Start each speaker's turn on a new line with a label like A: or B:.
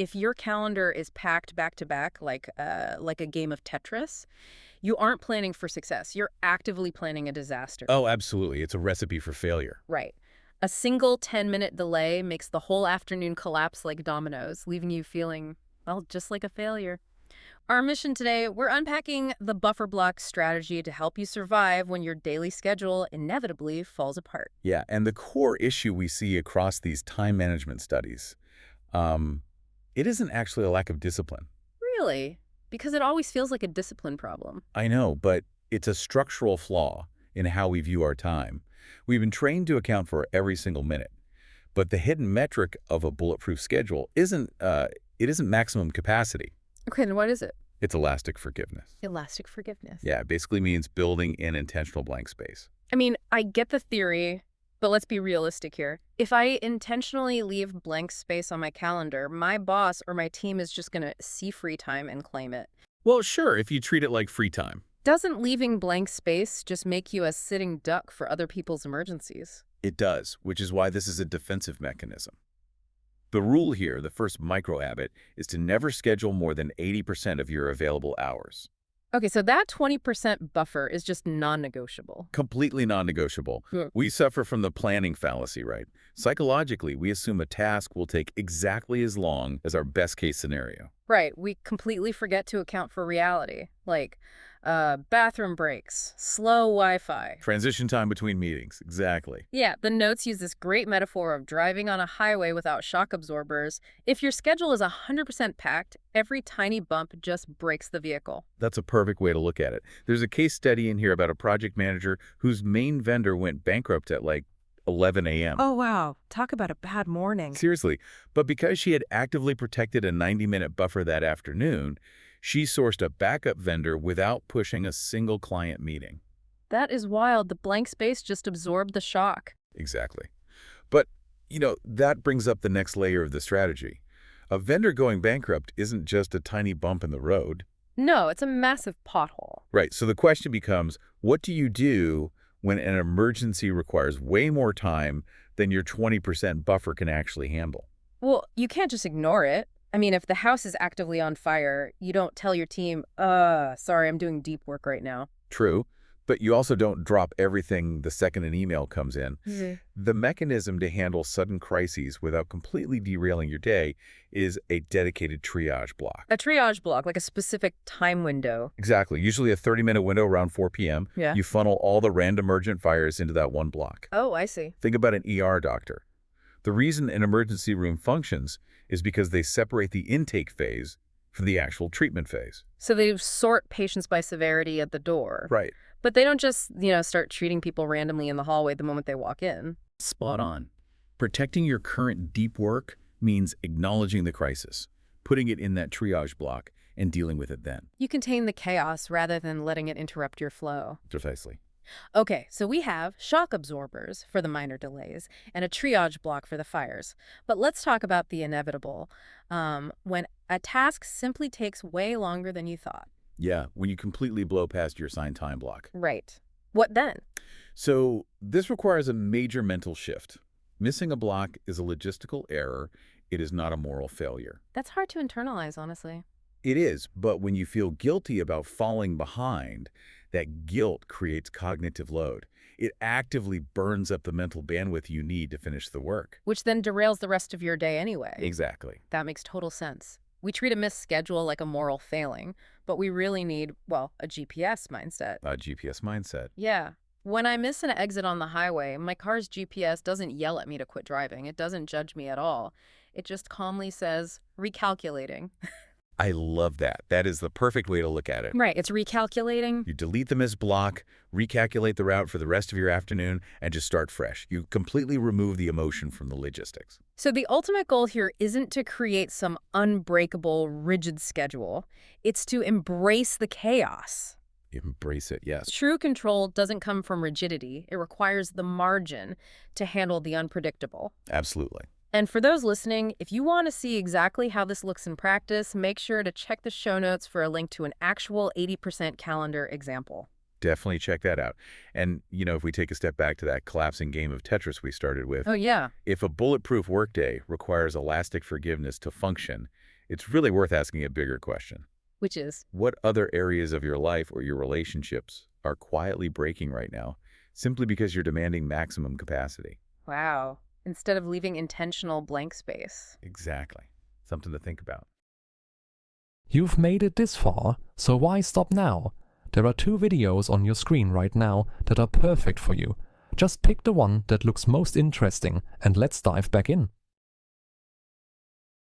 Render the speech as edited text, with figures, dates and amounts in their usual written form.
A: If your calendar is packed back to back like a game of Tetris, you aren't planning for success. You're actively planning a disaster.
B: Oh, absolutely. It's a recipe for failure.
A: Right. A single 10-minute delay makes the whole afternoon collapse like dominoes, leaving you feeling, well, just like a failure. Our mission today, we're unpacking the buffer block strategy to help you survive when your daily schedule inevitably falls apart.
B: Yeah, and the core issue we see across these time management studies, um, it isn't actually a lack of discipline.
A: Really? Because it always feels like a discipline problem.
B: I know, but it's a structural flaw in how we view our time. We've been trained to account for every single minute, but the hidden metric of a bulletproof schedule isn't maximum capacity.
A: Okay, then what is it?
B: It's elastic forgiveness.
A: Elastic forgiveness.
B: Yeah, it basically means building in intentional blank space.
A: I mean, I get the theory, but let's be realistic here. If I intentionally leave blank space on my calendar, my boss or my team is just going to see free time and claim it.
B: Well, sure, if you treat it like free time.
A: Doesn't leaving blank space just make you a sitting duck for other people's emergencies?
B: It does, which is why this is a defensive mechanism. The rule here, the first micro-habit, is to never schedule more than 80% of your available hours.
A: Okay, so that 20% buffer is just non-negotiable.
B: Completely non-negotiable.
A: Yeah.
B: We suffer from the planning fallacy, right? Psychologically, we assume a task will take exactly as long as our best-case scenario.
A: Right, we completely forget to account for reality, like bathroom breaks, slow Wi-Fi.
B: Transition time between meetings, exactly.
A: Yeah, the notes use this great metaphor of driving on a highway without shock absorbers. If your schedule is 100% packed, every tiny bump just breaks the vehicle.
B: That's a perfect way to look at it. There's a case study in here about a project manager whose main vendor went bankrupt at like 11 a.m.
A: Oh, wow. Talk about a bad morning.
B: Seriously. But because she had actively protected a 90-minute buffer that afternoon, she sourced a backup vendor without pushing a single client meeting.
A: That is wild. The blank space just absorbed the shock.
B: Exactly. But, that brings up the next layer of the strategy. A vendor going bankrupt isn't just a tiny bump in the road.
A: No, it's a massive pothole.
B: Right. So the question becomes, what do you do when an emergency requires way more time than your 20% buffer can actually handle?
A: Well, you can't just ignore it. I mean, if the house is actively on fire, you don't tell your team, sorry, I'm doing deep work right now.
B: True, but you also don't drop everything the second an email comes in. The mechanism to handle sudden crises without completely derailing your day is a dedicated triage block.
A: A triage block, like a specific time window.
B: Exactly. Usually a 30-minute window around 4 p.m.
A: Yeah.
B: You funnel all the random urgent fires into that one block.
A: Oh, I see.
B: Think about an ER doctor. The reason an emergency room functions is because they separate the intake phase from the actual treatment phase.
A: So they sort patients by severity at the door.
B: Right.
A: But they don't just, start treating people randomly in the hallway the moment they walk in.
B: Spot on. Protecting your current deep work means acknowledging the crisis, putting it in that triage block, and dealing with it then.
A: You contain the chaos rather than letting it interrupt your flow.
B: Precisely.
A: Okay, so we have shock absorbers for the minor delays and a triage block for the fires. But let's talk about the inevitable, when a task simply takes way longer than you thought.
B: Yeah, when you completely blow past your assigned time block.
A: Right. What then?
B: So this requires a major mental shift. Missing a block is a logistical error. It is not a moral failure.
A: That's hard to internalize, honestly.
B: It is, but when you feel guilty about falling behind, that guilt creates cognitive load. It actively burns up the mental bandwidth you need to finish the work.
A: Which then derails the rest of your day anyway.
B: Exactly.
A: That makes total sense. We treat a missed schedule like a moral failing, but we really need, well, a GPS mindset.
B: A GPS mindset.
A: Yeah. When I miss an exit on the highway, my car's GPS doesn't yell at me to quit driving. It doesn't judge me at all. It just calmly says, recalculating.
B: I love that. That is the perfect way to look at it.
A: Right, it's recalculating.
B: You delete the missed block, recalculate the route for the rest of your afternoon, and just start fresh. You completely remove the emotion from the logistics.
A: So the ultimate goal here isn't to create some unbreakable, rigid schedule. It's to embrace the chaos.
B: Embrace it, yes.
A: True control doesn't come from rigidity. It requires the margin to handle the unpredictable.
B: Absolutely.
A: And for those listening, if you want to see exactly how this looks in practice, make sure to check the show notes for a link to an actual 80% calendar example.
B: Definitely check that out. And, if we take a step back to that collapsing game of Tetris we started with,
A: Oh, yeah.
B: if a bulletproof workday requires elastic forgiveness to function, it's really worth asking a bigger question.
A: Which is,
B: What other areas of your life or your relationships are quietly breaking right now simply because you're demanding maximum capacity?
A: wow, instead of leaving intentional blank space.
B: Exactly. Something to think about.
C: You've made it this far, so why stop now? There are 2 videos on your screen right now that are perfect for you. Just pick the one that looks most interesting and let's dive back in.